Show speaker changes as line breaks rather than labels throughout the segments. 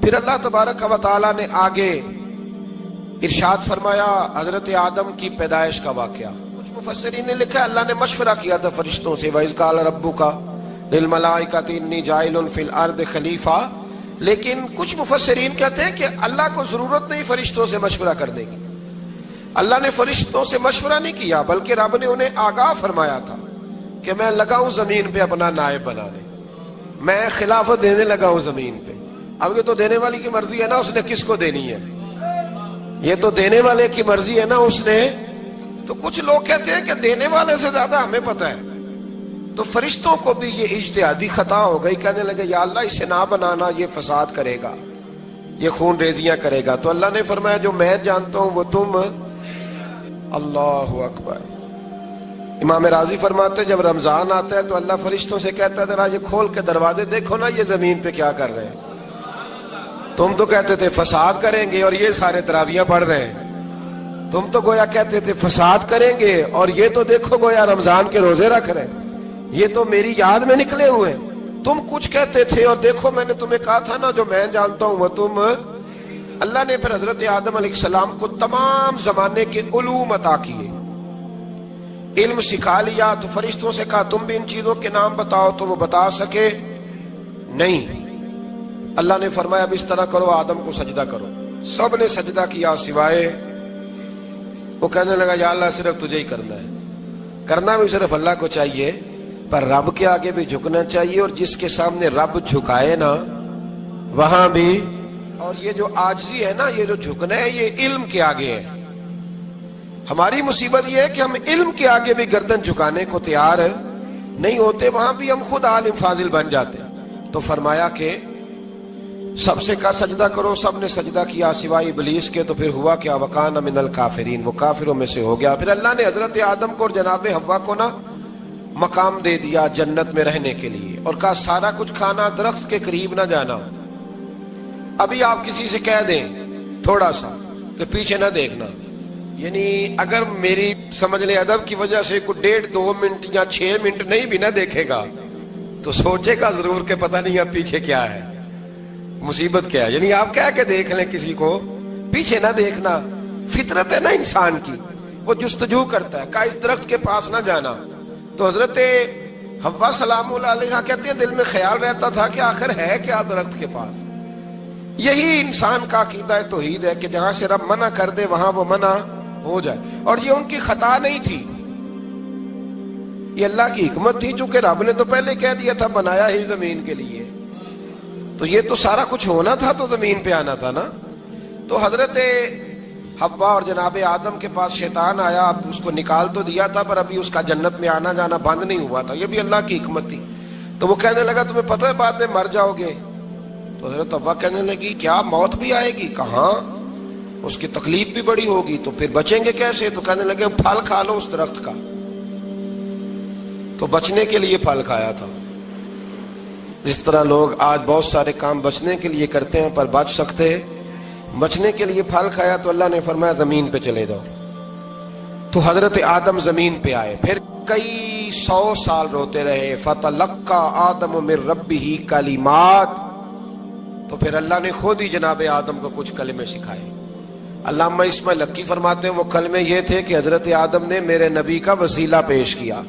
پھر اللہ تبارک و تعالی نے آگے ارشاد فرمایا حضرت آدم کی پیدائش کا واقعہ. کچھ مفسرین نے لکھا اللہ نے مشورہ کیا تھا فرشتوں سے، وَإِذْ قَالَ رَبُّكَ لِلْمَلَائِكَةِ إِنِّي جَاعِلٌ فِي الْأَرْضِ خَلِيفَةً. لیکن کچھ مفسرین کہتے ہیں کہ اللہ کو ضرورت نہیں فرشتوں سے مشورہ کرنے کی. اللہ نے فرشتوں سے مشورہ نہیں کیا، بلکہ رب نے انہیں آگاہ فرمایا تھا کہ میں لگا ہوں زمین پہ اپنا نائب بنانے، میں خلافت دینے لگا ہوں زمین پہ. اب یہ تو دینے والی کی مرضی ہے نا اس نے کس کو دینی ہے، یہ تو دینے والے کی مرضی ہے نا اس نے. تو کچھ لوگ کہتے ہیں کہ دینے والے سے زیادہ ہمیں پتہ ہے. تو فرشتوں کو بھی یہ اجتہادی خطا ہو گئی، کہنے لگے یا اللہ اسے نہ بنانا، یہ فساد کرے گا، یہ خون ریزیاں کرے گا. تو اللہ نے فرمایا جو میں جانتا ہوں وہ تم. اللہ اکبر. امام راضی فرماتے جب رمضان آتا ہے تو اللہ فرشتوں سے کہتا ہے ذرا یہ کھول کے دروازے دیکھو نا یہ زمین پہ کیا کر رہے ہیں. تم تو کہتے تھے فساد کریں گے اور یہ سارے تراویحیں پڑھ رہے ہیں. تم تو گویا کہتے تھے فساد کریں گے اور یہ تو دیکھو گویا رمضان کے روزے رکھ رہے ہیں. یہ تو میری یاد میں نکلے ہوئے. تم کچھ کہتے تھے اور دیکھو میں نے تمہیں کہا تھا نا جو میں جانتا ہوں وہ تم. اللہ نے پھر حضرت آدم علیہ السلام کو تمام زمانے کے علوم عطا کیے، علم سکھا لیا. تو فرشتوں سے کہا تم بھی ان چیزوں کے نام بتاؤ، تو وہ بتا سکے نہیں. اللہ نے فرمایا اب اس طرح کرو آدم کو سجدہ کرو. سب نے سجدہ کیا سوائے وہ. کہنے لگا یا اللہ صرف تجھے ہی کرنا ہے. کرنا بھی صرف اللہ کو چاہیے پر رب کے آگے بھی جھکنا چاہیے، اور جس کے سامنے رب جھکائے نا وہاں بھی. اور یہ جو عاجزی ہے نا، یہ جو جھکنا ہے یہ علم کے آگے ہے. ہماری مصیبت یہ ہے کہ ہم علم کے آگے بھی گردن جھکانے کو تیار نہیں ہوتے، وہاں بھی ہم خود عالم فاضل بن جاتے. تو فرمایا کہ سب سے کہا سجدہ کرو. سب نے سجدہ کیا سوائے ابلیس کے. تو پھر ہوا کیا وَكَانَ مِنَ الْكَافِرِينَ، وہ کافروں میں سے ہو گیا. پھر اللہ نے حضرت آدم کو اور جناب حوا کو نا مقام دے دیا جنت میں رہنے کے لیے، اور کہا سارا کچھ کھانا، درخت کے قریب نہ جانا. ابھی آپ کسی سے کہہ دیں تھوڑا سا کہ پیچھے نہ دیکھنا، یعنی اگر میری سمجھ لیں ادب کی وجہ سے کوئی 1.5-2 منٹ یا 6 منٹ نہیں بھی نہ دیکھے گا تو سوچے گا ضرور کہ پتہ نہیں اب پیچھے کیا ہے، مصیبت کیا ہے. یعنی آپ کہہ کے دیکھ لیں کسی کو پیچھے نہ دیکھنا. فطرت ہے نا انسان کی، وہ جستجو کرتا ہے کہ اس درخت کے پاس نہ جانا. تو حضرت حوا سلام اللہ علیہ کہتے ہیں دل میں خیال رہتا تھا کہ آخر ہے کیا درخت کے پاس. یہی انسان کا عقیدہ توحید ہے کہ جہاں سے رب منع کر دے وہاں وہ منع ہو جائے. اور یہ ان کی خطا نہیں تھی، یہ اللہ کی حکمت تھی، چونکہ رب نے تو پہلے کہہ دیا تھا بنایا ہی زمین کے لیے، تو یہ تو سارا کچھ ہونا تھا تو زمین پہ آنا تھا نا. تو حضرت حوا اور جناب آدم کے پاس شیطان آیا. اب اس کو نکال تو دیا تھا پر ابھی اس کا جنت میں آنا جانا بند نہیں ہوا تھا، یہ بھی اللہ کی حکمت تھی. تو وہ کہنے لگا تمہیں پتہ ہے بعد میں مر جاؤ گے. تو حضرت حوا کہنے لگی کیا موت بھی آئے گی؟ کہاں، اس کی تکلیف بھی بڑی ہوگی، تو پھر بچیں گے کیسے؟ تو کہنے لگے پھل کھا لو اس درخت کا. تو بچنے کے لیے پھل کھایا تھا. جس طرح لوگ آج بہت سارے کام بچنے کے لیے کرتے ہیں پر بچ سکتے، بچنے کے لیے پھل کھایا. تو اللہ نے فرمایا زمین پہ چلے جاؤ. تو حضرت آدم زمین پہ آئے. پھر کئی 100 سال روتے رہے. فَتَلَقَّى آدَمُ مِن رَبِّهِ کَلِمَاتٍ. تو پھر اللہ نے خود ہی جناب آدم کو کچھ کلمے سکھائے. علامہ اسماعیل حقی فرماتے ہیں وہ کلمے یہ تھے کہ حضرت آدم نے میرے نبی کا وسیلہ پیش کیا.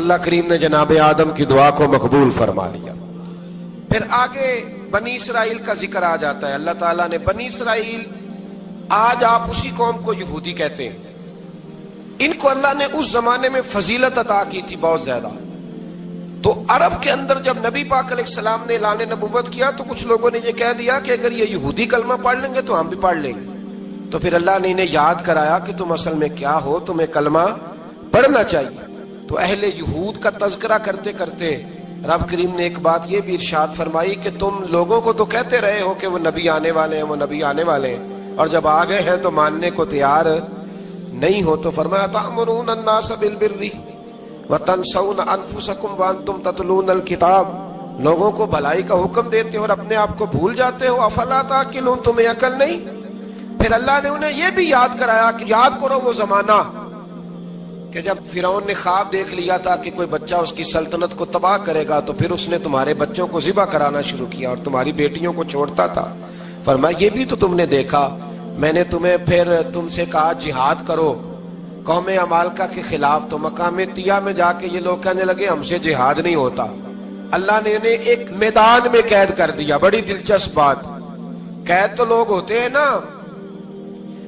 اللہ کریم نے جناب آدم کی دعا کو مقبول فرما لیا. پھر آگے بنی اسرائیل کا ذکر آ جاتا ہے. اللہ تعالیٰ نے بنی اسرائیل، آج آپ اسی قوم کو یہودی کہتے ہیں، ان کو اللہ نے اس زمانے میں فضیلت عطا کی تھی بہت زیادہ. تو عرب کے اندر جب نبی پاک علیہ السلام نے اعلان نبوت کیا تو کچھ لوگوں نے یہ کہہ دیا کہ اگر یہ یہودی کلمہ پڑھ لیں گے تو ہم بھی پڑھ لیں گے. تو پھر اللہ نے انہیں یاد کرایا کہ تم اصل میں کیا ہو، تمہیں کلمہ پڑھنا چاہیے. تو اہل یہود کا تذکرہ کرتے کرتے رب کریم نے ایک بات یہ بھی ارشاد فرمائی کہ تم لوگوں کو تو کہتے رہے ہو کہ وہ نبی آنے والے ہیں، وہ نبی آنے والے ہیں، اور جب آ گئے ہیں تو ماننے کو تیار نہیں ہو. تو فرمایا تأمرون الناس بالبر وَتَنْسَوْنَ أَنفُسَكُمْ وَأَنْتُمْ تَتْلُونَ الْكِتَابَ. لوگوں کو بھلائی کا حکم دیتے ہو اور اپنے آپ کو بھول جاتے ہو. أَفَلَا تَعْقِلُونَ، تمہیں عقل نہیں؟ پھر اللہ نے انہیں یہ بھی یاد کرایا کہ یاد کرو وہ زمانہ کہ جب فرعون نے خواب دیکھ لیا تھا کہ کوئی بچہ اس کی سلطنت کو تباہ کرے گا تو پھر اس نے تمہارے بچوں کو ذبح کرانا شروع کیا اور تمہاری بیٹیوں کو چھوڑتا تھا. فرمایا یہ بھی تو تم نے دیکھا, میں نے تمہیں پھر تم سے کہا جہاد کرو قوم عمالقہ کے خلاف, تو مقام طیہ میں جا کے یہ لوگ کہنے لگے ہم سے جہاد نہیں ہوتا. اللہ نے انہیں ایک میدان میں قید کر دیا. بڑی دلچسپ بات, قید تو لوگ ہوتے ہیں نا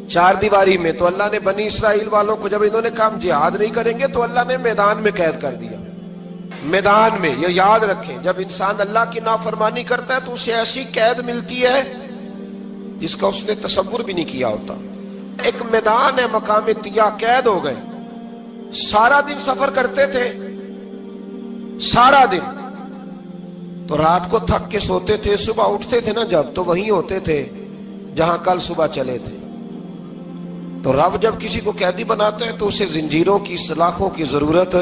چار دیواری میں, تو اللہ نے بنی اسرائیل والوں کو جب انہوں نے کہا ہم جہاد نہیں کریں گے تو اللہ نے میدان میں قید کر دیا. میدان میں, یہ یاد رکھیں, جب انسان اللہ کی نافرمانی کرتا ہے تو اسے ایسی قید ملتی ہے جس کا اس نے تصور بھی نہیں کیا ہوتا. ایک میدان ہے مقام طیہ, قید ہو گئے, سارا دن سفر کرتے تھے, سارا دن, تو رات کو تھک کے سوتے تھے, صبح اٹھتے تھے نا جب, تو وہیں ہوتے تھے جہاں کل صبح چلے تھے. تو رب جب کسی کو قیدی بناتا ہے تو اسے زنجیروں کی سلاخوں کی ضرورت,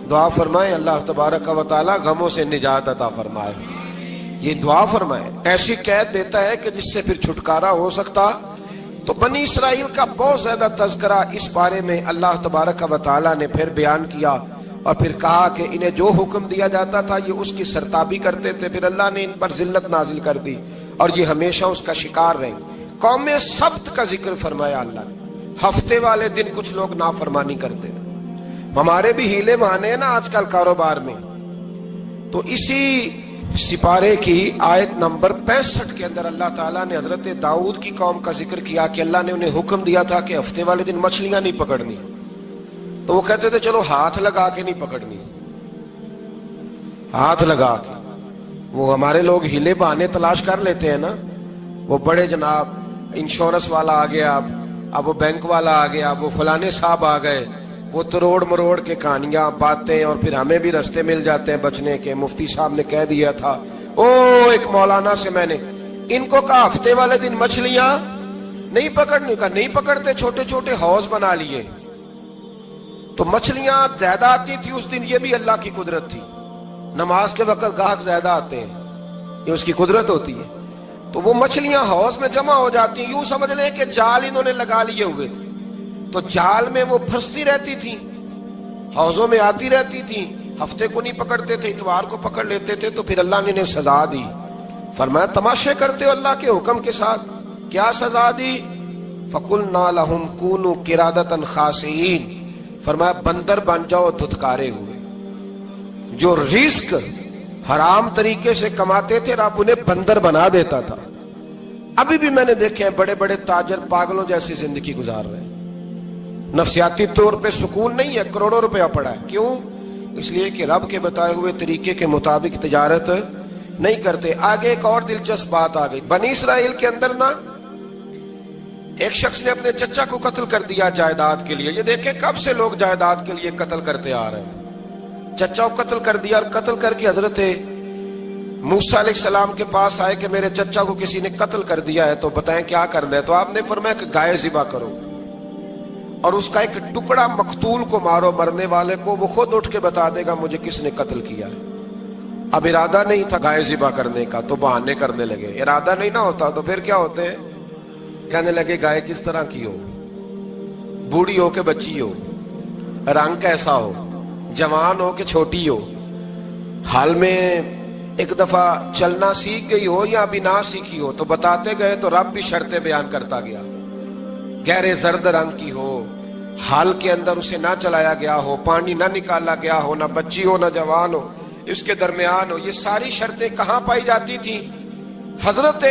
دعا فرمائے اللہ تبارک و تعالی غموں سے نجات عطا فرمائے. یہ دعا فرمائے, ایسی قید دیتا ہے کہ جس سے پھر چھٹکارا ہو سکتا. تو بنی اسرائیل کا بہت زیادہ تذکرہ اس بارے میں اللہ تبارک و تعالی نے پھر بیان کیا اور پھر کہا کہ انہیں جو حکم دیا جاتا تھا یہ اس کی سرتابی کرتے تھے, پھر اللہ نے ان پر ذلت نازل کر دی اور یہ ہمیشہ اس کا شکار رہیں. قوم سبت کا ذکر فرمایا اللہ نے, ہفتے والے دن کچھ لوگ نافرمانی کرتے تھے. ہمارے بھی ہیلے بہانے ہیں نا آج کل کاروبار میں. تو اسی سپارے کی آیت نمبر 65 کے اندر اللہ تعالیٰ نے حضرت داؤد کی قوم کا ذکر کیا کہ اللہ نے انہیں حکم دیا تھا کہ ہفتے والے دن مچھلیاں نہیں پکڑنی, تو وہ کہتے تھے چلو ہاتھ لگا کے نہیں پکڑنی, ہاتھ لگا کے. وہ ہمارے لوگ ہیلے بہانے تلاش کر لیتے ہیں نا, وہ بڑے جناب انشورنس والا آ گیا, اب وہ بینک والا آ گیا, وہ فلانے صاحب آ گئے, وہ تروڑ مروڑ کے کہانیاں باتیں, اور پھر ہمیں بھی رستے مل جاتے ہیں بچنے کے. مفتی صاحب نے کہہ دیا تھا, ایک مولانا سے میں نے ان کو کہا ہفتے والے دن مچھلیاں نہیں پکڑنے, کا نہیں پکڑتے, چھوٹے چھوٹے حوض بنا لیے تو مچھلیاں زیادہ آتی تھی اس دن. یہ بھی اللہ کی قدرت تھی, نماز کے وقت گاہک زیادہ آتے ہیں, یہ اس کی قدرت ہوتی ہے. تو وہ مچھلیاں حوض میں جمع ہو جاتی ہیں, یوں سمجھ لیں کہ جال انہوں نے لگا لیے ہوئے تھے, تو جال میں وہ پھنستی رہتی تھی, حوضوں میں آتی رہتی تھی. ہفتے کو نہیں پکڑتے تھے, اتوار کو پکڑ لیتے تھے, تو پھر اللہ نے انہیں سزا دی. فرمایا تماشے کرتے ہو اللہ کے حکم کے ساتھ, کیا سزا دی؟ فَقُلْنَا لَهُمْ كُونُوا قِرَادَةً خَاسِئِينَ, فرمایا بندر بن جاؤ دھتکارے ہوئے. جو رزق حرام طریقے سے کماتے تھے رب انہیں بندر بنا دیتا تھا. ابھی بھی میں نے دیکھے ہیں بڑے بڑے تاجر پاگلوں جیسی زندگی گزار رہے ہیں, نفسیاتی طور پہ سکون نہیں ہے, کروڑوں روپیہ پڑا ہے. کیوں؟ اس لیے کہ رب کے بتائے ہوئے طریقے کے مطابق تجارت نہیں کرتے. آگے ایک اور دلچسپ بات آ گئی. بنی اسرائیل کے اندر نا ایک شخص نے اپنے چچا کو قتل کر دیا جائیداد کے لیے. یہ دیکھیں کب سے لوگ جائیداد کے لیے قتل کرتے آ رہے ہیں. چچا کو قتل کر دیا, اور قتل کر کے حضرت موسیٰ علیہ السلام کے پاس آئے کہ میرے چچا کو کسی نے قتل کر دیا ہے, تو بتائیں کیا کرنا ہے. تو آپ نے فرمایا کہ گائے ذبح کرو اور اس کا ایک ٹکڑا مقتول کو مارو, مرنے والے کو, وہ خود اٹھ کے بتا دے گا مجھے کس نے قتل کیا ہے. اب ارادہ نہیں تھا گائے ذبح کرنے کا تو بہانے کرنے لگے. ارادہ نہیں نہ ہوتا تو پھر کیا ہوتے ہیں, کہنے لگے گائے کس طرح کی ہو, بوڑھی ہو کہ بچی ہو, رنگ کیسا ہو, جوان ہو کہ چھوٹی ہو, حال میں ایک دفعہ چلنا سیکھ گئی ہو یا ابھی نہ سیکھی ہو. تو بتاتے گئے تو رب بھی شرطیں بیان کرتا گیا. گہرے زرد رنگ کی ہو, حال کے اندر اسے نہ چلایا گیا ہو, پانی نہ نکالا گیا ہو, نہ بچی ہو نہ جوان ہو, اس کے درمیان ہو. یہ ساری شرطیں کہاں پائی جاتی تھی؟ حضرت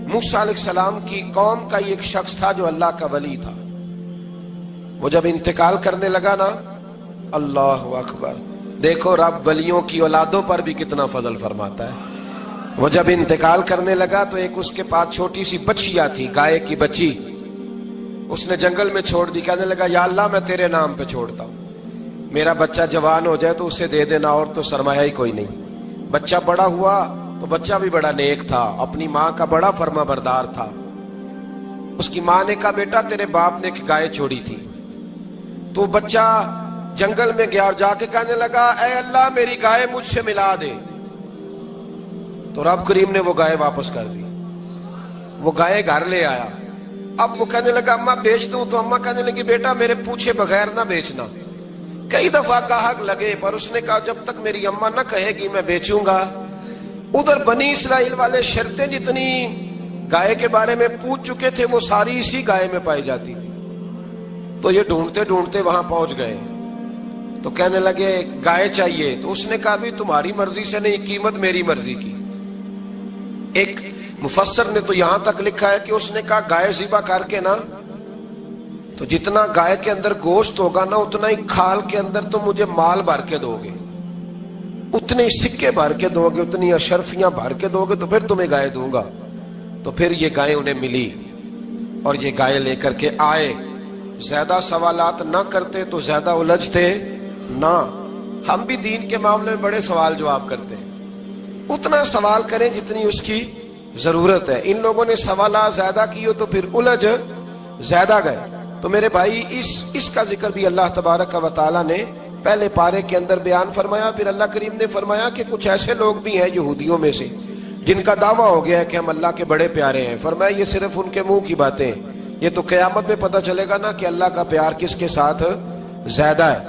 موسیٰ علیہ السلام کی قوم کا ایک شخص تھا جو اللہ کا ولی تھا. وہ جب انتقال کرنے لگا نا, اللہ اکبر, دیکھو رب ولیوں کی اولادوں پر بھی کتنا فضل فرماتا ہے. وہ جب انتقال کرنے لگا تو ایک اس کے پاس چھوٹی سی بچیا تھی, گائے کی بچی, اس نے جنگل میں چھوڑ دی. کہنے لگا یا اللہ میں تیرے نام پہ چھوڑتا ہوں, میرا بچہ جوان ہو جائے تو اسے دے دینا, اور تو سرمایہ ہی کوئی نہیں. بچہ بڑا ہوا تو بچہ بھی بڑا نیک تھا, اپنی ماں کا بڑا فرما بردار تھا. اس کی ماں نے کہا بیٹا تیرے باپ نے ایک گائے چھوڑی تھی. تو بچہ جنگل میں گیا اور جا کے کہنے لگا اے اللہ میری گائے مجھ سے ملا دے. تو رب کریم نے وہ گائے واپس کر دی. وہ گائے گھر لے آیا, اب وہ کہنے لگا اما بیچ دوں، تو اما کہنے لگی بیٹا میرے پوچھے بغیر نہ بیچنا۔ کئی دفعہ گاہک لگے پر اس نے کہا جب تک میری اما نہ کہے گی میں بیچوں گا۔ ادھر بنی اسرائیل والے شرطیں جتنی گائے کے بارے میں پوچھ چکے تھے وہ ساری اسی گائے میں پائی جاتی تھی، تو یہ ڈھونڈتے ڈھونڈتے وہاں پہنچ گئے، تو کہنے لگے گائے چاہیے، تو اس نے کہا بھی تمہاری مرضی سے نہیں، قیمت میری مرضی کی۔ ایک مفسر نے تو یہاں تک لکھا ہے کہ اس نے کہا گائے ذبح کر کے نا، تو جتنا گائے کے اندر گوشت ہوگا نا اتنا ہی کھال کے اندر تو مجھے مال بھر کے دو گے، اتنے ہی سکے بھر کے دو گے، اتنی اشرفیاں بھر کے دو گے تو پھر تمہیں گائے دوں گا۔ تو پھر یہ گائے انہیں ملی اور یہ گائے لے کر کے آئے۔ زیادہ سوالات نہ کرتے تو زیادہ الجھتے نہ۔ ہم بھی دین کے معاملے میں بڑے سوال جواب کرتے ہیں، اتنا سوال کریں جتنی اس کی ضرورت ہے۔ ان لوگوں نے سوالات زیادہ کیے تو پھر الجھ زیادہ گئے۔ تو میرے بھائی اس کا ذکر بھی اللہ تبارک و تعالیٰ نے پہلے پارے کے اندر بیان فرمایا۔ پھر اللہ کریم نے فرمایا کہ کچھ ایسے لوگ بھی ہیں یہودیوں میں سے جن کا دعویٰ ہو گیا ہے کہ ہم اللہ کے بڑے پیارے ہیں۔ فرمایا یہ صرف ان کے منہ کی باتیں ہیں، یہ تو قیامت میں پتہ چلے گا نا کہ اللہ کا پیار کس کے ساتھ زیادہ ہے۔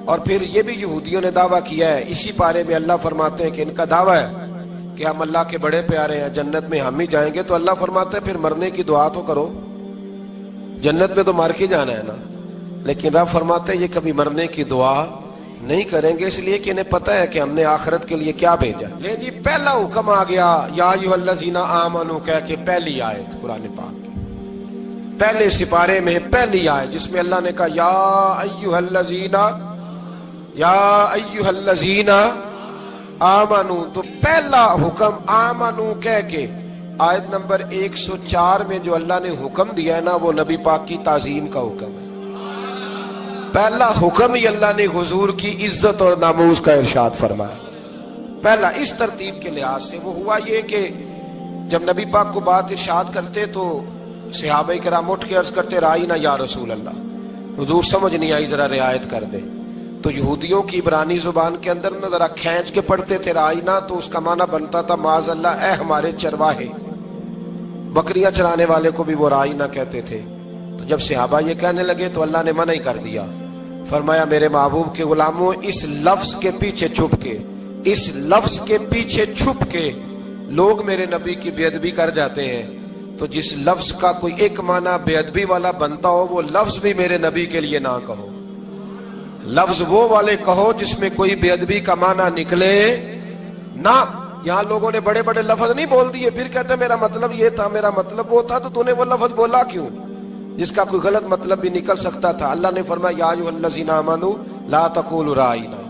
اور پھر یہ بھی یہودیوں نے دعویٰ کیا ہے، اسی پارے میں اللہ فرماتے ہیں کہ ان کا دعویٰ ہے کہ ہم اللہ کے بڑے پیارے ہیں، جنت میں ہم ہی جائیں گے۔ تو اللہ فرماتے ہیں پھر مرنے کی دعا تو کرو، جنت میں تو مر کے جانا ہے نا۔ لیکن رب فرماتے ہیں یہ کبھی مرنے کی دعا نہیں کریں گے، اس لیے کہ انہیں پتہ ہے کہ ہم نے آخرت کے لیے کیا بھیجا۔ لے جی پہلا حکم آ گیا یا ایھا الذین آمنوا کہہ کے، پہلی آیت قرآن پاک کی پہلے سپارے میں پہلی آیت جس میں اللہ نے کہا یا ایھا الذین آمنوا، تو پہلا حکم آمنو کہہ کے۔ آیت نمبر 104 میں جو اللہ نے حکم دیا ہے نا وہ نبی پاک کی تعظیم کا حکم ہے۔ پہلا حکم ہی اللہ نے حضور کی عزت اور ناموس کا ارشاد فرمایا۔ پہلا اس ترتیب کے لحاظ سے وہ ہوا یہ کہ جب نبی پاک کو بات ارشاد کرتے تو صحابہ کرام اٹھ کے عرض کرتے رائینا یا رسول اللہ، حضور سمجھ نہیں آئی ذرا رعایت کر دے۔ تو یہودیوں کی عبرانی زبان کے اندر نہ ذرا کھینچ کے پڑھتے تھے رائینا، تو اس کا معنی بنتا تھا معاذ اللہ اے ہمارے چرواہے، بکریاں چرانے والے کو بھی وہ رائینا کہتے تھے۔ تو جب صحابہ یہ کہنے لگے تو اللہ نے منع ہی کر دیا، فرمایا میرے محبوب کے غلاموں اس لفظ کے پیچھے چھپ کے، اس لفظ کے پیچھے چھپ کے لوگ میرے نبی کی بے ادبی کر جاتے ہیں، تو جس لفظ کا کوئی ایک معنی بے ادبی والا بنتا ہو وہ لفظ بھی میرے نبی کے لیے نہ کہو، لفظ وہ والے کہو جس میں کوئی بے ادبی کا معنی نکلے نہ۔ یہاں لوگوں نے بڑے بڑے لفظ نہیں بول دیے، پھر کہتے میرا مطلب یہ تھا، میرا مطلب وہ تھا، تو نے وہ لفظ بولا کیوں جس کا کوئی غلط مطلب بھی نکل سکتا تھا۔ اللہ نے فرمایا یا ایھا الذین آمنوا لا تقولوا رائینا،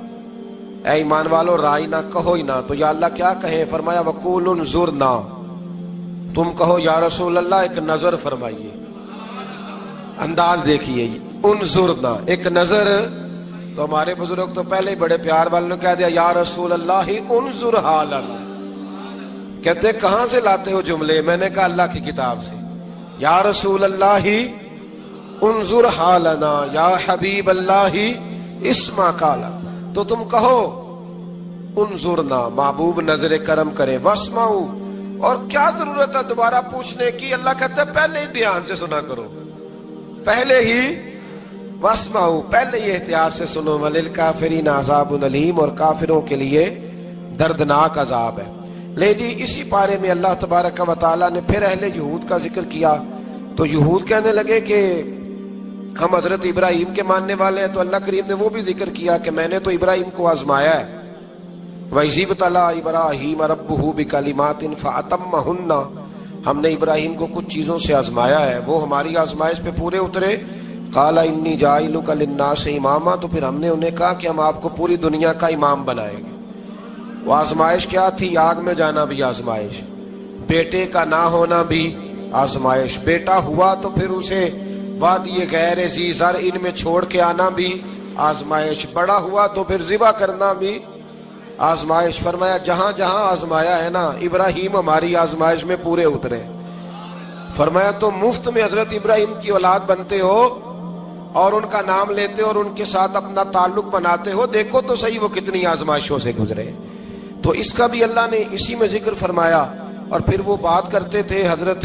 اے ایمان والو رائینا کہو ہی نہ۔ تو یا اللہ کیا کہیں؟ فرمایا وقولوا انظرنا، تم کہو یا رسول اللہ ایک نظر فرمائیے، انداز دیکھیے، انظرنا ایک نظر۔ تو ہمارے بزرگ تو پہلے ہی بڑے پیار والوں نے کہہ دیا یا رسول اللہ انظر حالنا، کہتے کہاں سے لاتے ہو جملے؟ میں نے کہا اللہ کی کتاب سے۔ یا رسول اللہ انظر حالنا یا حبیب اللہ اسمع قالا، تو تم کہو انظرنا محبوب نظر کرم کرے، واسمعوا، اور کیا ضرورت ہے دوبارہ پوچھنے کی؟ اللہ کہتا ہے پہلے ہی دھیان سے سنا کرو، پہلے ہی واسمعوا، پہلے ہی احتیاط سے سنو، وللکافرین عذاب علیم، اور کافروں کے لیے دردناک عذاب ہے۔ لے جی اسی پارے میں اللہ تبارک و تعالیٰ نے پھر اہل یہود کا ذکر کیا۔ تو یہود کہنے لگے کہ ہم حضرت ابراہیم کے ماننے والے ہیں، تو اللہ کریم نے وہ بھی ذکر کیا کہ میں نے تو ابراہیم کو آزمایا ہے، وَإِذِ ابْتَلَىٰ إِبْرَاهِيمَ رَبُّهُ بِكَلِمَاتٍ فَأَتَمَّهُنَّ، ہم نے ابراہیم کو کچھ چیزوں سے آزمایا ہے، وہ ہماری آزمائش پہ پورے اترے۔ قَالَ إِنِّي جَاعِلُكَ لِلنَّاسِ إِمَامًا، تو پھر ہم نے انہیں کہا کہ ہم آپ کو پوری دنیا کا امام بنائیں گے۔ وہ آزمائش کیا تھی؟ آگ میں جانا بھی آزمائش، بیٹے کا نہ ہونا بھی آزمائش، بیٹا ہوا تو پھر اسے وادی غیر ذی زرع ان میں چھوڑ کے آنا بھی آزمائش، بڑا ہوا تو پھر ذبح کرنا بھی آزمائش۔ فرمایا جہاں جہاں آزمایا ہے نا ابراہیم ہماری آزمائش میں پورے اترے۔ فرمایا تو مفت میں حضرت ابراہیم کی اولاد بنتے ہو اور ان کا نام لیتے ہو اور ان کے ساتھ اپنا تعلق بناتے ہو، دیکھو تو صحیح وہ کتنی آزمائشوں سے گزرے۔ تو اس کا بھی اللہ نے اسی میں ذکر فرمایا۔ اور پھر وہ بات کرتے تھے حضرت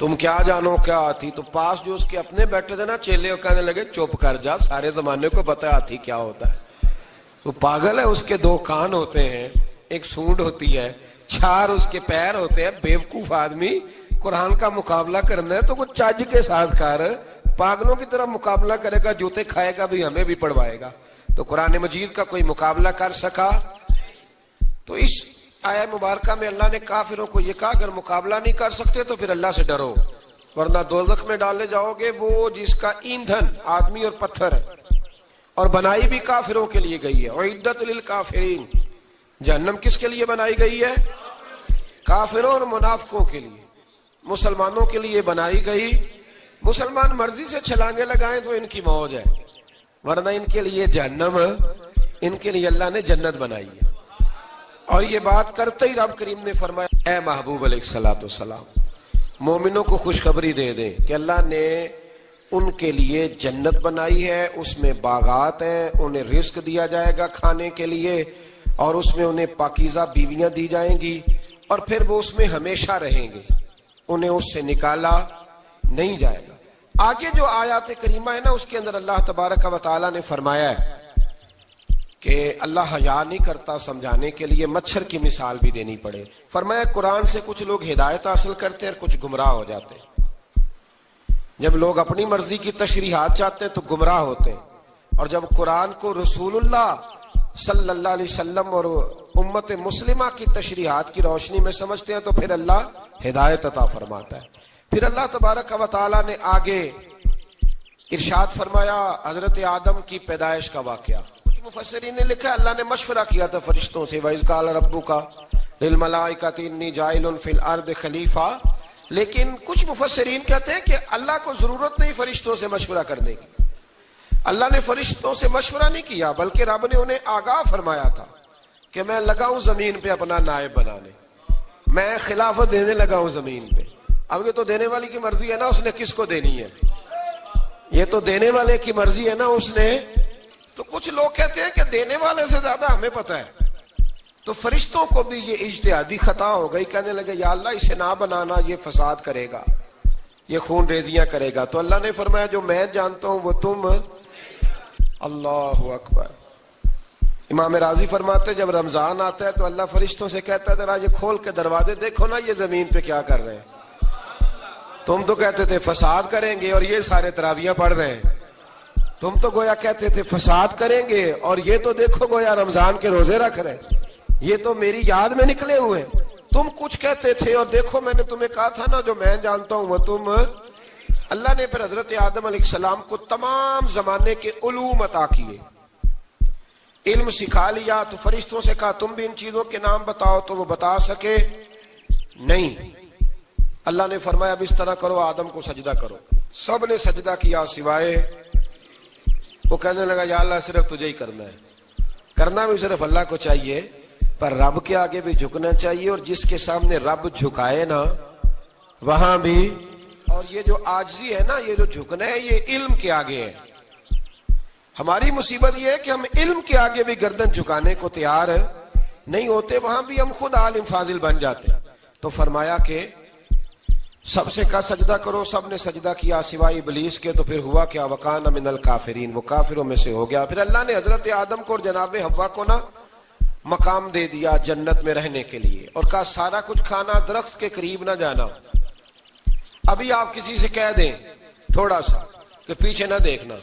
تم کیا جانو کیا ہاتھی؟ تو پاس جو اس کے اپنے بیٹھے تھے نا چیلے، کہنے لگے چپ کر جا، سارے زمانے کو پتا ہے ہاتھی کیا ہوتا ہے. تو پاگل ہے، اس کے 2 کان ہوتے ہیں، ایک سونڈ ہوتی ہے، 4 اس کے پیر ہوتے ہیں. بیوقوف آدمی قرآن کا مقابلہ کرنا ہے تو کچھ چج کے ساتھ کر، پاگلوں کی طرح مقابلہ کرے گا، جوتے کھائے گا بھی، ہمیں بھی پڑھوائے گا. تو قرآن مجید کا کوئی مقابلہ کر سکا؟ تو اس آیہ مبارکہ میں اللہ نے کافروں کو یہ کہا اگر مقابلہ نہیں کر سکتے تو پھر اللہ سے ڈرو، ورنہ دوزخ میں ڈالے جاؤ گے، وہ جس کا ایندھن آدمی اور پتھر ہے، اور بنائی بھی کافروں کے لیے گئی ہے. اعدت للکافرین، جہنم کس کے لیے بنائی گئی ہے؟ کافروں اور منافقوں کے لیے. مسلمانوں کے لیے بنائی گئی. مسلمان مرضی سے چھلانگے لگائیں تو ان کی موج ہے، ورنہ ان کے لیے جہنم، ان کے لیے اللہ نے جنت بنائی ہے. اور یہ بات کرتے ہی رب کریم نے فرمایا اے محبوب علیہ الصلوۃ والسلام، مومنوں کو خوشخبری دے دیں کہ اللہ نے ان کے لیے جنت بنائی ہے، اس میں باغات ہیں، انہیں رزق دیا جائے گا کھانے کے لیے، اور اس میں انہیں پاکیزہ بیویاں دی جائیں گی، اور پھر وہ اس میں ہمیشہ رہیں گے، انہیں اس سے نکالا نہیں جائے گا. آگے جو آیات کریمہ ہے نا، اس کے اندر اللہ تبارک و تعالیٰ نے فرمایا ہے کہ اللہ حیا نہیں کرتا سمجھانے کے لیے، مچھر کی مثال بھی دینی پڑے. فرمایا قرآن سے کچھ لوگ ہدایت حاصل کرتے ہیں اور کچھ گمراہ ہو جاتے ہیں. جب لوگ اپنی مرضی کی تشریحات چاہتے ہیں تو گمراہ ہوتے ہیں، اور جب قرآن کو رسول اللہ صلی اللہ علیہ وسلم اور امت مسلمہ کی تشریحات کی روشنی میں سمجھتے ہیں تو پھر اللہ ہدایت عطا فرماتا ہے. پھر اللہ تبارک و تعالیٰ نے آگے ارشاد فرمایا حضرت آدم کی پیدائش کا واقعہ. کچھ مفسرین نے لکھا اللہ نے مشورہ کیا تھا فرشتوں سے، وَإِذْ قَالَ رَبُّكَ لِلْمَلَائِكَةِ إِنِّي جَاعِلٌ فِي الْأَرْضِ خَلِيفَةً. لیکن کچھ مفسرین کہتے ہیں کہ اللہ کو ضرورت نہیں فرشتوں سے مشورہ کرنے کی. اللہ نے فرشتوں سے مشورہ نہیں کیا، بلکہ رب نے انہیں آگاہ فرمایا تھا کہ میں لگا ہوں زمین پہ اپنا نائب بنانے، میں خلافت دینے لگا ہوں زمین پہ. اب یہ تو دینے والی کی مرضی ہے نا، اس نے کس کو دینی ہے، یہ تو دینے والے کی مرضی ہے نا اس نے. تو کچھ لوگ کہتے ہیں کہ دینے والے سے زیادہ ہمیں پتہ ہے. تو فرشتوں کو بھی یہ اجتہادی خطا ہو گئی، کہنے لگے یا اللہ اسے نہ بنانا، یہ فساد کرے گا، یہ خون ریزیاں کرے گا. تو اللہ نے فرمایا جو میں جانتا ہوں وہ تم. اللہ اکبر. امام راضی فرماتے جب رمضان آتا ہے تو اللہ فرشتوں سے کہتا ہے ذرا یہ کھول کے دروازے دیکھو نا یہ زمین پہ کیا کر رہے ہیں. تم تو کہتے تھے فساد کریں گے اور یہ سارے تراویحیں پڑھ رہے ہیں. تم تو گویا کہتے تھے فساد کریں گے اور یہ تو دیکھو گویا رمضان کے روزے رکھ رہے ہیں، یہ تو میری یاد میں نکلے ہوئے. تم کچھ کہتے تھے اور دیکھو میں نے تمہیں کہا تھا نا جو میں جانتا ہوں وہ تم. اللہ نے پھر حضرت آدم علیہ السلام کو تمام زمانے کے علوم عطا کیے، علم سکھا لیا. تو فرشتوں سے کہا تم بھی ان چیزوں کے نام بتاؤ، تو وہ بتا سکے نہیں. اللہ نے فرمایا اب اس طرح کرو آدم کو سجدہ کرو. سب نے سجدہ کیا سوائے وہ. کہنے لگا یا اللہ صرف تجھے ہی کرنا ہے. کرنا بھی صرف اللہ کو چاہیے، پر رب کے آگے بھی جھکنا چاہیے، اور جس کے سامنے رب جھکائے نا وہاں بھی. اور یہ جو عاجزی ہے نا، یہ جو جھکنا ہے، یہ علم کے آگے ہے. ہماری مصیبت یہ ہے کہ ہم علم کے آگے بھی گردن جھکانے کو تیار نہیں ہوتے، وہاں بھی ہم خود عالم فاضل بن جاتے. تو فرمایا کہ سب سے کہا سجدہ کرو، سب نے سجدہ کیا سوائے ابلیس کے. تو پھر ہوا کیا وکان من الکافرین، وہ کافروں میں سے ہو گیا. پھر اللہ نے حضرت آدم کو اور جناب حوا کو نا مقام دے دیا جنت میں رہنے کے لیے، اور کہا سارا کچھ کھانا، درخت کے قریب نہ جانا. ابھی آپ کسی سے کہہ دیں تھوڑا سا کہ پیچھے نہ دیکھنا،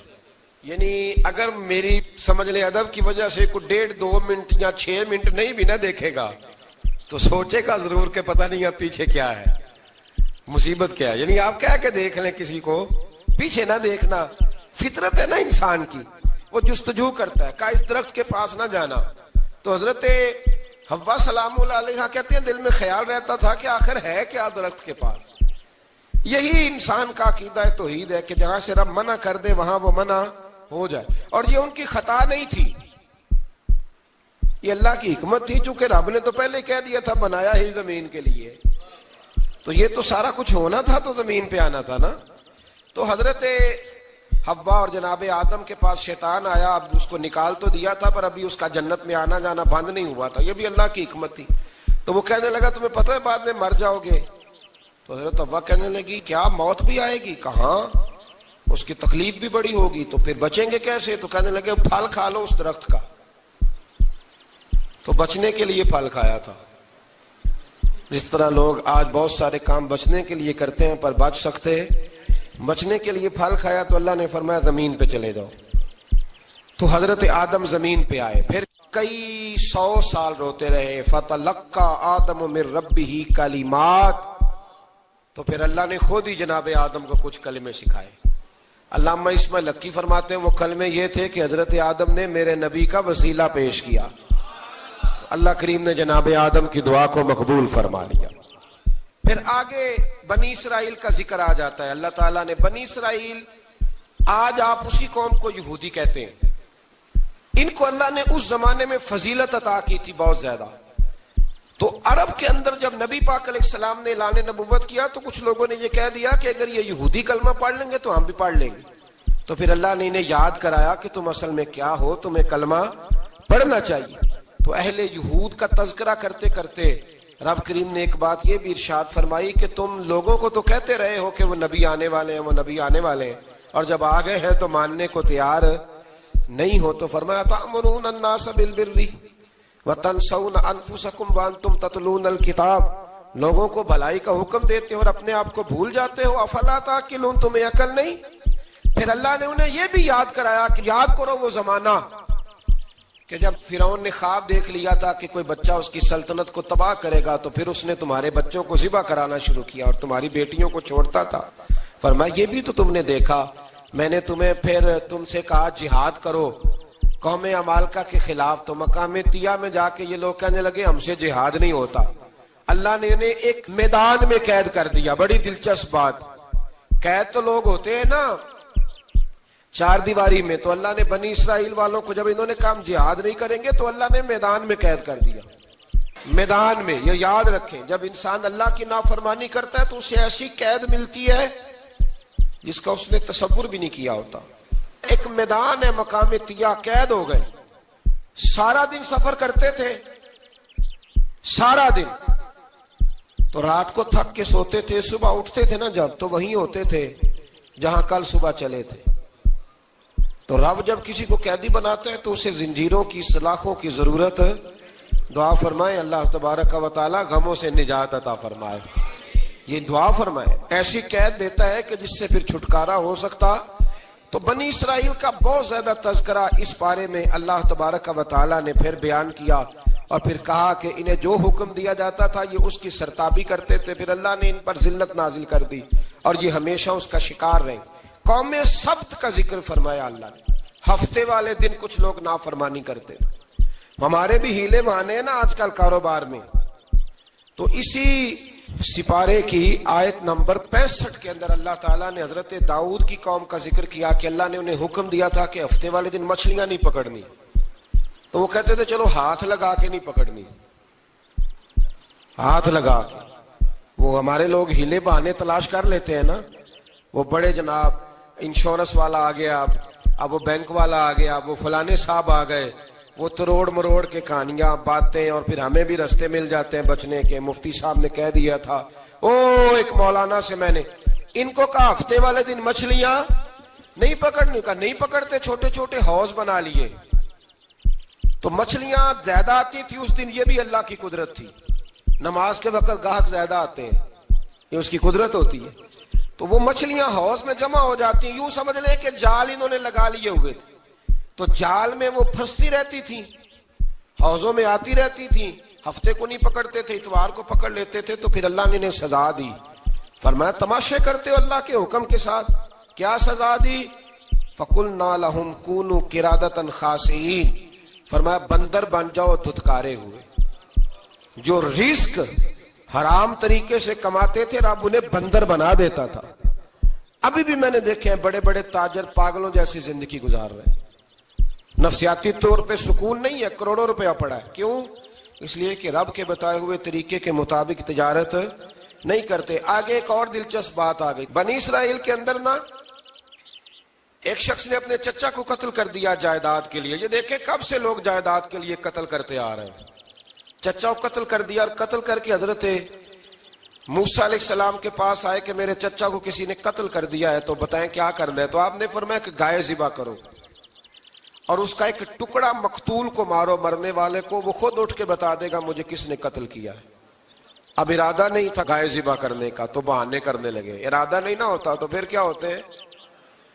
یعنی اگر میری سمجھ لیں ادب کی وجہ سے کوئی 1.5-2 منٹ یا 6 منٹ نہیں بھی نہ دیکھے گا تو سوچے گا ضرور کہ پتہ نہیں اب پیچھے کیا ہے، مصیبت کیا ہے. یعنی آپ کہہ کے دیکھ لیں کسی کو، پیچھے نہ دیکھنا. فطرت ہے نا انسان کی، وہ جستجو کرتا ہے، کہا اس درخت کے پاس نہ جانا. تو حضرت حوا سلام اللہ علیہ کہتے ہیں دل میں خیال رہتا تھا کہ آخر ہے کیا درخت کے پاس. یہی انسان کا عقیدہ توحید ہے کہ جہاں سے رب منع کر دے وہاں وہ منع ہو جائے. اور یہ ان کی خطا نہیں تھی، یہ اللہ کی حکمت تھی، چونکہ رب نے تو پہلے کہہ دیا تھا بنایا ہی زمین کے لیے، تو یہ تو سارا کچھ ہونا تھا تو زمین پہ آنا تھا نا. تو حضرت حوا اور جناب آدم کے پاس شیطان آیا، اب اس کو نکال تو دیا تھا پر ابھی اس کا جنت میں آنا جانا بند نہیں ہوا تھا، یہ بھی اللہ کی حکمت تھی. تو وہ کہنے لگا تمہیں پتہ ہے بعد میں مر جاؤ گے. تو حضرت حوا کہنے لگی کیا موت بھی آئے گی؟ کہاں، اس کی تکلیف بھی بڑی ہوگی، تو پھر بچیں گے کیسے؟ تو کہنے لگے پھل کھا لو اس درخت کا. تو بچنے کے لیے پھل کھایا تھا. جس طرح لوگ آج بہت سارے کام بچنے کے لیے کرتے ہیں پر بچ سکتے، بچنے کے لیے پھل کھایا تو اللہ نے فرمایا زمین پہ چلے جاؤ. تو حضرت آدم زمین پہ آئے، پھر کئی 100 سال روتے رہے. فَتَلَقَّى آدَمُ مِن رَبِّهِ کَلِمَاتٍ، تو پھر اللہ نے خود ہی جناب آدم کو کچھ کلمے سکھائے. علامہ اسماعیل حقی فرماتے ہیں وہ کلمے یہ تھے کہ حضرت آدم نے میرے نبی کا وسیلہ پیش کیا، اللہ کریم نے جناب آدم کی دعا کو مقبول فرما لیا. پھر آگے بنی اسرائیل کا ذکر آ جاتا ہے. اللہ تعالیٰ نے بنی اسرائیل، آج آپ اسی قوم کو یہودی کہتے ہیں، ان کو اللہ نے اس زمانے میں فضیلت عطا کی تھی بہت زیادہ. تو عرب کے اندر جب نبی پاک علیہ السلام نے اعلان نبوت کیا تو کچھ لوگوں نے یہ کہہ دیا کہ اگر یہ یہودی کلمہ پڑھ لیں گے تو ہم بھی پڑھ لیں گے. تو پھر اللہ نے انہیں یاد کرایا کہ تم اصل میں کیا ہو، تمہیں کلمہ پڑھنا چاہیے. تو اہل یہود کا تذکرہ کرتے کرتے رب کریم نے ایک بات یہ بھی ارشاد فرمائی کہ تم لوگوں کو تو کہتے رہے ہو کہ وہ نبی آنے والے ہیں، وہ نبی آنے والے ہیں، اور جب آ گئے ہیں تو ماننے کو تیار نہیں ہو. تو فرمایا تأمرون الناس بالبر وتنسون انفسکم وانتم تتلون الکتاب، لوگوں کو بھلائی کا حکم دیتے ہو اور اپنے آپ کو بھول جاتے ہو. افلا تعقلون، تمہیں عقل نہیں؟ پھر اللہ نے انہیں یہ بھی یاد کرایا کہ یاد کرو وہ زمانہ کہ جب فرعون نے خواب دیکھ لیا تھا کہ کوئی بچہ اس کی سلطنت کو تباہ کرے گا، تو پھر اس نے تمہارے بچوں کو ذبح کرانا شروع کیا اور تمہاری بیٹیوں کو چھوڑتا تھا. فرمایا یہ بھی تو تم نے دیکھا، میں نے تمہیں پھر تم سے کہا جہاد کرو قوم عمالقہ کے خلاف، تو مقام طیہ میں جا کے یہ لوگ کہنے لگے ہم سے جہاد نہیں ہوتا. اللہ نے انہیں ایک میدان میں قید کر دیا. بڑی دلچسپ بات، قید تو لوگ ہوتے ہیں نا چار دیواری میں، تو اللہ نے بنی اسرائیل والوں کو جب انہوں نے کہا جہاد نہیں کریں گے تو اللہ نے میدان میں قید کر دیا. میدان میں، یہ یاد رکھیں، جب انسان اللہ کی نافرمانی کرتا ہے تو اسے ایسی قید ملتی ہے جس کا اس نے تصور بھی نہیں کیا ہوتا. ایک میدان ہے مقام طیہ، قید ہو گئے، سارا دن سفر کرتے تھے، سارا دن، تو رات کو تھک کے سوتے تھے، صبح اٹھتے تھے نا جب، تو وہیں ہوتے تھے جہاں کل صبح چلے تھے. تو رب جب کسی کو قیدی بناتا ہے تو اسے زنجیروں کی، سلاخوں کی ضرورت، دعا فرمائے اللہ تبارک و تعالی غموں سے نجات عطا فرمائے. یہ دعا فرمائے، ایسی قید دیتا ہے کہ جس سے پھر چھٹکارا ہو سکتا. تو بنی اسرائیل کا بہت زیادہ تذکرہ اس بارے میں اللہ تبارک و تعالی نے پھر بیان کیا، اور پھر کہا کہ انہیں جو حکم دیا جاتا تھا یہ اس کی سرتابی کرتے تھے. پھر اللہ نے ان پر ذلت نازل کر دی اور یہ ہمیشہ اس کا شکار رہے. قوم سبت کا ذکر فرمایا اللہ نے، ہفتے والے دن کچھ لوگ نافرمانی کرتے. ہمارے بھی ہیلے بہانے ہیں نا آج کل کاروبار میں. تو اسی سپارے کی آیت نمبر 65 کے اندر اللہ تعالیٰ نے حضرت داؤد کی قوم کا ذکر کیا کہ اللہ نے انہیں حکم دیا تھا کہ ہفتے والے دن مچھلیاں نہیں پکڑنی. تو وہ کہتے تھے چلو ہاتھ لگا کے نہیں پکڑنی، ہاتھ لگا کے. وہ ہمارے لوگ ہیلے بہانے تلاش کر لیتے ہیں نا، وہ بڑے جناب انشورنس والا آ گیا، اب وہ بینک والا آ گیا، وہ فلانے صاحب آ گئے، وہ تروڑ مروڑ کے کہانیاں باتیں، اور پھر ہمیں بھی رستے مل جاتے ہیں بچنے کے. مفتی صاحب نے کہہ دیا تھا، ایک مولانا سے میں نے ان کو کہا ہفتے والے دن مچھلیاں نہیں پکڑنی، کہا نہیں پکڑتے، چھوٹے چھوٹے حوض بنا لیے. تو مچھلیاں زیادہ آتی تھی اس دن، یہ بھی اللہ کی قدرت تھی. نماز کے وقت گاہک زیادہ آتے ہیں، یہ اس کی قدرت ہوتی ہے. تو وہ مچھلیاں حوض میں جمع ہو جاتی ہیں. یوں سمجھ لیں کہ جال انہوں نے لگا لیے ہوئے تھے، تو جال میں وہ پھنستی رہتی تھی، حوضوں میں آتی رہتی تھی. ہفتے کو نہیں پکڑتے تھے، اتوار کو پکڑ لیتے تھے. تو پھر اللہ نے انہیں سزا دی. فرمایا تماشے کرتے ہو اللہ کے حکم کے ساتھ. کیا سزا دی؟ فَقُلْنَا لَهُمْ كُونُوا قِرَادَةً خَاسِئِينَ، فرمایا بندر بن جاؤ دھتکارے ہوئے. جو رزق حرام طریقے سے کماتے تھے رب انہیں بندر بنا دیتا تھا. ابھی بھی میں نے دیکھے ہیں بڑے بڑے تاجر پاگلوں جیسی زندگی گزار رہے ہیں. نفسیاتی طور پہ سکون نہیں ہے، کروڑوں روپیہ پڑا ہے. کیوں؟ اس لیے کہ رب کے بتائے ہوئے طریقے کے مطابق تجارت نہیں کرتے. آگے ایک اور دلچسپ بات آ گئی. بنی اسرائیل کے اندر نا ایک شخص نے اپنے چچا کو قتل کر دیا جائیداد کے لیے. یہ دیکھیں کب سے لوگ جائیداد کے لیے قتل کرتے آ رہے ہیں. چچا کو قتل کر دیا، اور قتل کر کے حضرت موسیٰ علیہ السلام کے پاس آئے کہ میرے چچا کو کسی نے قتل کر دیا ہے تو بتائیں کیا کرنا ہے. تو آپ نے فرمایا کہ گائے ذبح کرو اور اس کا ایک ٹکڑا مقتول کو مارو, مرنے والے کو, وہ خود اٹھ کے بتا دے گا مجھے کس نے قتل کیا ہے. اب ارادہ نہیں تھا گائے ذبح کرنے کا تو بہانے کرنے لگے. ارادہ نہیں نہ ہوتا تو پھر کیا ہوتے ہیں,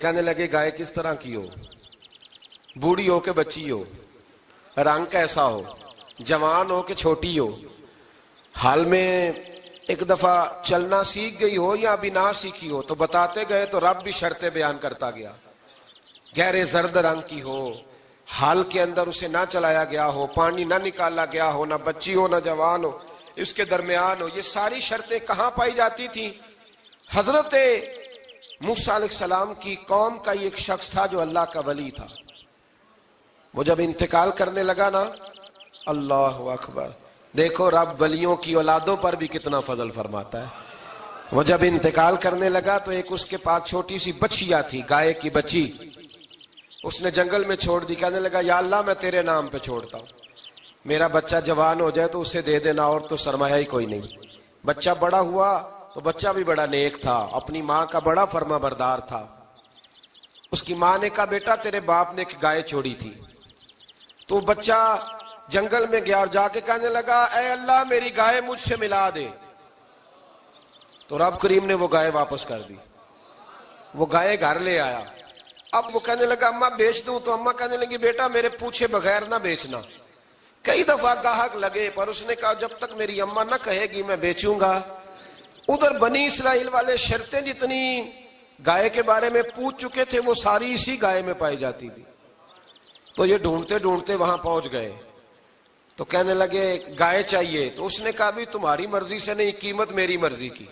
کہنے لگے گائے کس طرح کی ہو, بوڑھی ہو کہ بچی ہو, رنگ کیسا ہو, جوان ہو کہ چھوٹی ہو, حال میں ایک دفعہ چلنا سیکھ گئی ہو یا ابھی نہ سیکھی ہو. تو بتاتے گئے تو رب بھی شرطیں بیان کرتا گیا. گہرے زرد رنگ کی ہو, حال کے اندر اسے نہ چلایا گیا ہو, پانی نہ نکالا گیا ہو, نہ بچی ہو نہ جوان ہو, اس کے درمیان ہو. یہ ساری شرطیں کہاں پائی جاتی تھیں؟ حضرت موسیٰ علیہ السلام کی قوم کا ایک شخص تھا جو اللہ کا ولی تھا. وہ جب انتقال کرنے لگا نا, اللہ اکبر, دیکھو رب ولیوں کی اولادوں پر بھی کتنا فضل فرماتا ہے. وہ جب انتقال کرنے لگا تو ایک اس کے پاس چھوٹی سی بچیا تھی, گائے کی بچی, اس نے جنگل میں چھوڑ دی. کہنے لگا یا اللہ میں تیرے نام پہ چھوڑتا ہوں, میرا بچہ جوان ہو جائے تو اسے دے دینا, اور تو سرمایہ ہی کوئی نہیں. بچہ بڑا ہوا تو بچہ بھی بڑا نیک تھا, اپنی ماں کا بڑا فرما بردار تھا. اس کی ماں نے کہا بیٹا تیرے باپ نے ایک گائے چھوڑی تھی. تو بچہ جنگل میں گیا اور جا کے کہنے لگا اے اللہ میری گائے مجھ سے ملا دے. تو رب کریم نے وہ گائے واپس کر دی. وہ گائے گھر لے آیا. اب وہ کہنے لگا اماں بیچ دوں, تو اماں کہنے لگی بیٹا میرے پوچھے بغیر نہ بیچنا. کئی دفعہ گاہک لگے پر اس نے کہا جب تک میری اماں نہ کہے گی میں بیچوں گا. ادھر بنی اسرائیل والے شرطیں جتنی گائے کے بارے میں پوچھ چکے تھے وہ ساری اسی گائے میں پائی جاتی تھی. تو یہ ڈھونڈتے ڈھونڈتے وہاں پہنچ گئے تو کہنے لگے گائے چاہیے. تو اس نے کہا بھی تمہاری مرضی سے نہیں, قیمت میری مرضی کی.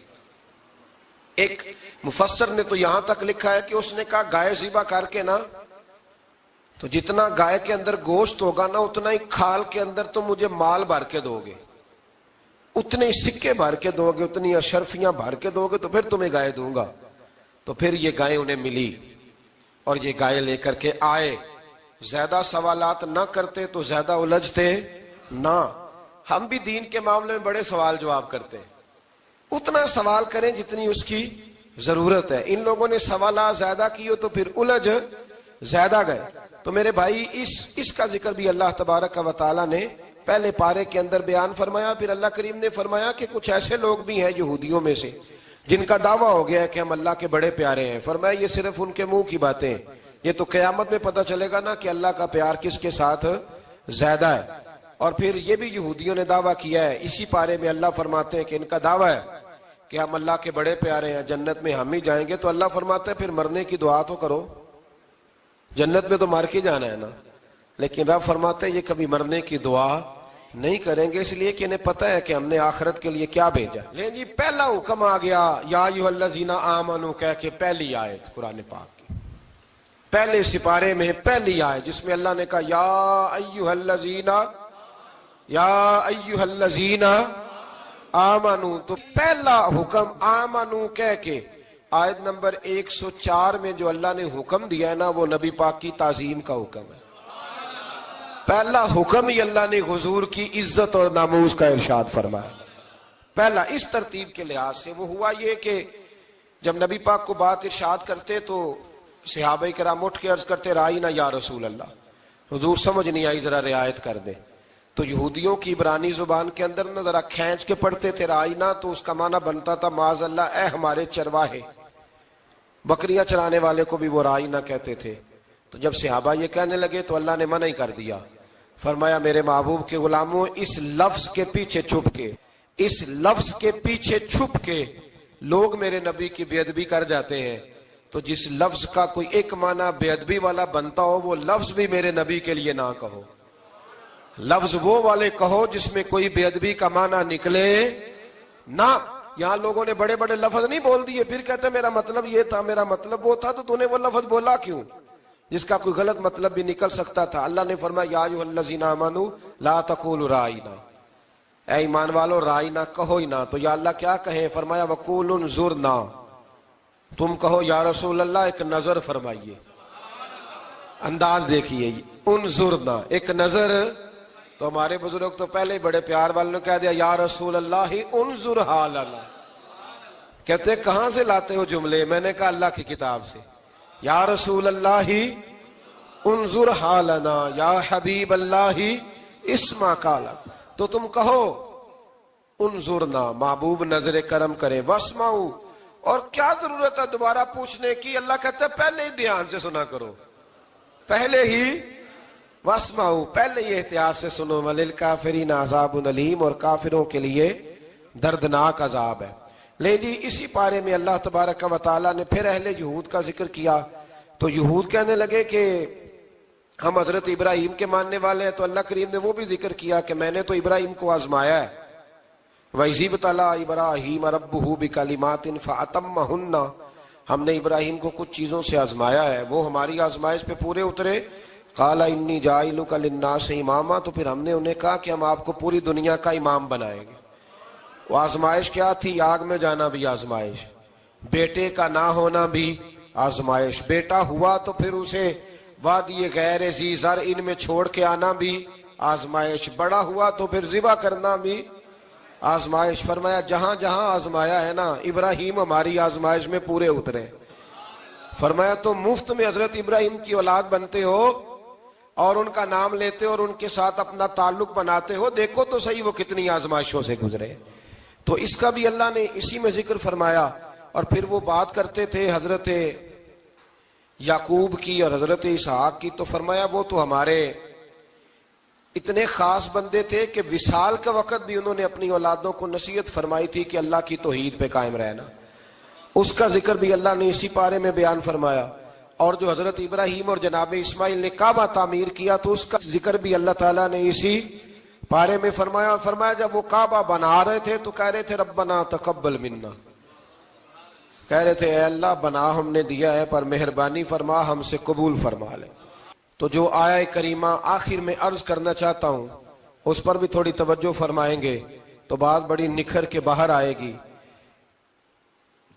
ایک مفسر نے تو یہاں تک لکھا ہے کہ اس نے کہا گائے ذبح کر کے نا تو جتنا گائے کے اندر گوشت ہوگا نا اتنا ہی کھال کے اندر تو مجھے مال بھر کے دو گے, اتنے ہی سکے بھر کے دو گے, اتنی اشرفیاں بھر کے دو گے تو پھر تمہیں گائے دوں گا. تو پھر یہ گائے انہیں ملی اور یہ گائے لے کر کے آئے. زیادہ سوالات نہ کرتے تو زیادہ الجھتے نہ. ہم بھی دین کے معاملے میں بڑے سوال جواب کرتے ہیں, اتنا سوال کریں جتنی اس کی ضرورت ہے. ان لوگوں نے سوالات زیادہ کیے تو پھر الجھ زیادہ گئے. تو میرے بھائی اس کا ذکر بھی اللہ تبارک و تعالیٰ نے پہلے پارے کے اندر بیان فرمایا. پھر اللہ کریم نے فرمایا کہ کچھ ایسے لوگ بھی ہیں یہودیوں میں سے جن کا دعویٰ ہو گیا ہے کہ ہم اللہ کے بڑے پیارے ہیں. فرمایا یہ صرف ان کے منہ کی باتیں ہیں, یہ تو قیامت میں پتہ چلے گا نا کہ اللہ کا پیار کس کے ساتھ زیادہ ہے. اور پھر یہ بھی یہودیوں نے دعویٰ کیا ہے, اسی پارے میں اللہ فرماتے ہیں کہ ان کا دعویٰ ہے کہ ہم اللہ کے بڑے پیارے ہیں, جنت میں ہم ہی جائیں گے. تو اللہ فرماتے ہیں پھر مرنے کی دعا تو کرو, جنت میں تو مر کے جانا ہے نا. لیکن رب فرماتے ہیں یہ کبھی مرنے کی دعا نہیں کریں گے, اس لیے کہ انہیں پتہ ہے کہ ہم نے آخرت کے لیے کیا بھیجا. لیں جی پہلا حکم آ گیا یا ایھا الذین آمنوا کہہ کے, پہلی آیت قرآن پاک کی پہلے سپارے میں پہلی آیت جس میں اللہ نے کہا یا ایھا الذین آمنوا. تو پہلا حکم آمنوا کہہ کے آیت نمبر 104 میں جو اللہ نے حکم دیا ہے نا وہ نبی پاک کی تعظیم کا حکم ہے. پہلا حکم ہی اللہ نے حضور کی عزت اور ناموس کا ارشاد فرمایا. پہلا اس ترتیب کے لحاظ سے وہ ہوا یہ کہ جب نبی پاک کو بات ارشاد کرتے تو صحابہ کرام اٹھ کے عرض کرتے رائینا یا رسول اللہ, حضور سمجھ نہیں آئی ذرا رعایت کر دیں. تو یہودیوں کی عبرانی زبان کے اندر نہ ذرا کھینچ کے پڑھتے تھے رائینا, تو اس کا معنی بنتا تھا معاذ اللہ اے ہمارے چرواہے. بکریاں چرانے والے کو بھی وہ رائینا کہتے تھے. تو جب صحابہ یہ کہنے لگے تو اللہ نے منع ہی کر دیا. فرمایا میرے محبوب کے غلاموں اس لفظ کے پیچھے چھپ کے, اس لفظ کے پیچھے چھپ کے لوگ میرے نبی کی بے ادبی کر جاتے ہیں. تو جس لفظ کا کوئی ایک معنی بے ادبی والا بنتا ہو وہ لفظ بھی میرے نبی کے لیے نہ کہو. لفظ وہ والے کہو جس میں کوئی بے ادبی کا معنی نکلے نہ. یہاں لوگوں نے بڑے بڑے لفظ نہیں بول دیے پھر کہتے میرا مطلب یہ تھا میرا مطلب وہ تھا, تو تو نے وہ لفظ بولا کیوں جس کا کوئی غلط مطلب بھی نکل سکتا تھا. اللہ نے فرمایا یا ایھا الذین آمنوا لا تقولوا رائینا, اے ایمان والو رائینا کہو ہی نہ. تو یا اللہ کیا کہیں؟ فرمایا وقولوا انظرنا, تم کہو یا رسول اللہ ایک نظر فرمائیے. انداز دیکھیے, انظرنا ایک نظر. تو ہمارے بزرگ تو پہلے ہی بڑے پیار والوں نے کہہ دیا یا رسول اللہ انظر حالنا, کہتے ہیں کہاں سے لاتے ہو جملے؟ میں نے کہا اللہ کی کتاب سے. یا رسول اللہ انظر حالنا، یا حبیب اللہ اسما قالا. تو تم کہو انظرنا، محبوب نظر کرم کرے، واسمعوا، اور کیا ضرورت ہے دوبارہ پوچھنے کی؟ اللہ کہتا ہے پہلے ہی دھیان سے سنا کرو، پہلے ہی واسمعوا، پہلے ہی احتیاط سے سنو. وللکافرین عذاب علیم، اور کافروں کے لیے دردناک عذاب ہے. لیکن جی اسی پارے میں اللہ تبارک و تعالیٰ نے پھر اہل یہود کا ذکر کیا. تو یہود کہنے لگے کہ ہم حضرت ابراہیم کے ماننے والے ہیں. تو اللہ کریم نے وہ بھی ذکر کیا کہ میں نے تو ابراہیم کو آزمایا ہے. وَإِذِ ابْتَلَىٰ إِبْرَاهِيمَ رَبُّهُ بِكَلِمَاتٍ فَأَتَمَّهُنَّ، ہم نے ابراہیم کو کچھ چیزوں سے آزمایا ہے، وہ ہماری آزمائش پہ پورے اترے. قَالَ إِنِّي جَاعِلُكَ لِلنَّاسِ إِمَامًا، تو پھر ہم نے انہیں کہا کہ ہم آپ کو پوری دنیا کا امام بنائیں گے. وہ آزمائش کیا تھی؟ آگ میں جانا بھی آزمائش، بیٹے کا نہ ہونا بھی آزمائش، بیٹا ہوا تو پھر اسے وادی غیر ذی زرع ان میں چھوڑ کے آنا بھی آزمائش، بڑا ہوا تو پھر ذبح کرنا بھی آزمائش. فرمایا جہاں جہاں آزمایا ہے نا، ابراہیم ہماری آزمائش میں پورے اترے. فرمایا تم مفت میں حضرت ابراہیم کی اولاد بنتے ہو اور ان کا نام لیتے ہو اور ان کے ساتھ اپنا تعلق بناتے ہو، دیکھو تو صحیح وہ کتنی آزمائشوں سے گزرے. تو اس کا بھی اللہ نے اسی میں ذکر فرمایا. اور پھر وہ بات کرتے تھے حضرت یعقوب کی اور حضرت اسحاق کی. تو فرمایا وہ تو ہمارے اتنے خاص بندے تھے کہ وصال کا وقت بھی انہوں نے اپنی اولادوں کو نصیحت فرمائی تھی کہ اللہ کی توحید پہ قائم رہنا. اس کا ذکر بھی اللہ نے اسی پارے میں بیان فرمایا. اور جو حضرت ابراہیم اور جناب اسماعیل نے کعبہ تعمیر کیا تو اس کا ذکر بھی اللہ تعالیٰ نے اسی پارے میں فرمایا. فرمایا جب وہ کعبہ بنا رہے تھے تو کہہ رہے تھے ربنا تقبل منا، کہہ رہے تھے اے اللہ بنا ہم نے دیا ہے پر مہربانی فرما ہم سے قبول فرما لے. تو جو آیہ کریمہ آخر میں عرض کرنا چاہتا ہوں اس پر بھی تھوڑی توجہ فرمائیں گے تو بات بڑی نکھر کے باہر آئے گی.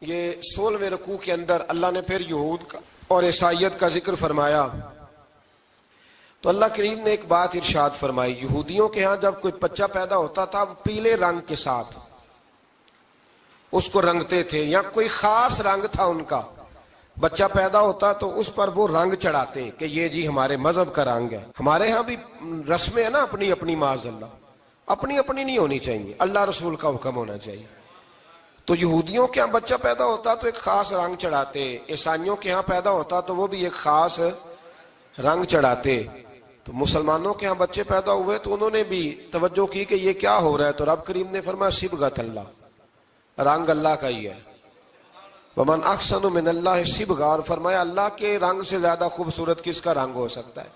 یہ 16ویں رکوع کے اندر اللہ نے پھر یہود کا اور عیسائیت کا ذکر فرمایا. تو اللہ کریم نے ایک بات ارشاد فرمائی. یہودیوں کے ہاں جب کوئی بچہ پیدا ہوتا تھا وہ پیلے رنگ کے ساتھ اس کو رنگتے تھے، یا کوئی خاص رنگ تھا ان کا. بچہ پیدا ہوتا تو اس پر وہ رنگ چڑھاتے کہ یہ جی ہمارے مذہب کا رنگ ہے. ہمارے ہاں بھی رسمیں ہیں نا اپنی اپنی، معاذ اللہ اپنی اپنی نہیں ہونی چاہیے، اللہ رسول کا حکم ہونا چاہیے. تو یہودیوں کے ہاں بچہ پیدا ہوتا تو ایک خاص رنگ چڑھاتے، عیسائیوں کے ہاں پیدا ہوتا تو وہ بھی ایک خاص رنگ چڑھاتے. تو مسلمانوں کے ہاں بچے پیدا ہوئے تو انہوں نے بھی توجہ کی کہ یہ کیا ہو رہا ہے. تو رب کریم نے فرمایا صبغۃ اللہ، رنگ اللہ کا ہی ہے. ومن احسن من اللہ صبغہ، اور فرمایا اللہ کے رنگ سے زیادہ خوبصورت کس کا رنگ ہو سکتا ہے؟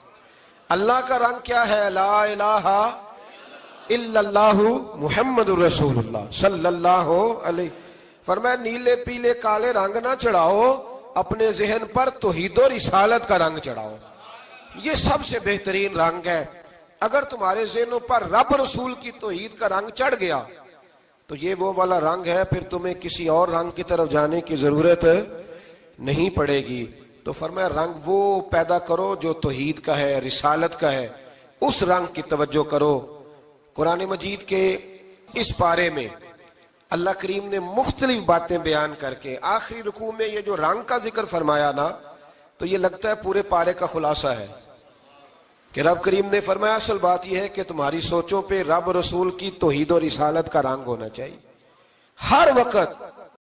اللہ کا رنگ کیا ہے؟ لا الہ الا اللہ محمد الرسول اللہ صلی اللہ علیہ. فرمایا نیلے پیلے کالے رنگ نہ چڑھاؤ، اپنے ذہن پر توحید و رسالت کا رنگ چڑھاؤ. یہ سب سے بہترین رنگ ہے. اگر تمہارے ذہنوں پر رب رسول کی توحید کا رنگ چڑھ گیا تو یہ وہ والا رنگ ہے، پھر تمہیں کسی اور رنگ کی طرف جانے کی ضرورت نہیں پڑے گی. تو فرمایا رنگ وہ پیدا کرو جو توحید کا ہے، رسالت کا ہے، اس رنگ کی توجہ کرو. قرآن مجید کے اس پارے میں اللہ کریم نے مختلف باتیں بیان کر کے آخری رکوع میں یہ جو رنگ کا ذکر فرمایا نا، تو یہ لگتا ہے پورے پارے کا خلاصہ ہے کہ رب کریم نے فرمایا اصل بات یہ ہے کہ تمہاری سوچوں پہ رب رسول کی توحید و رسالت کا رنگ ہونا چاہیے. ہر وقت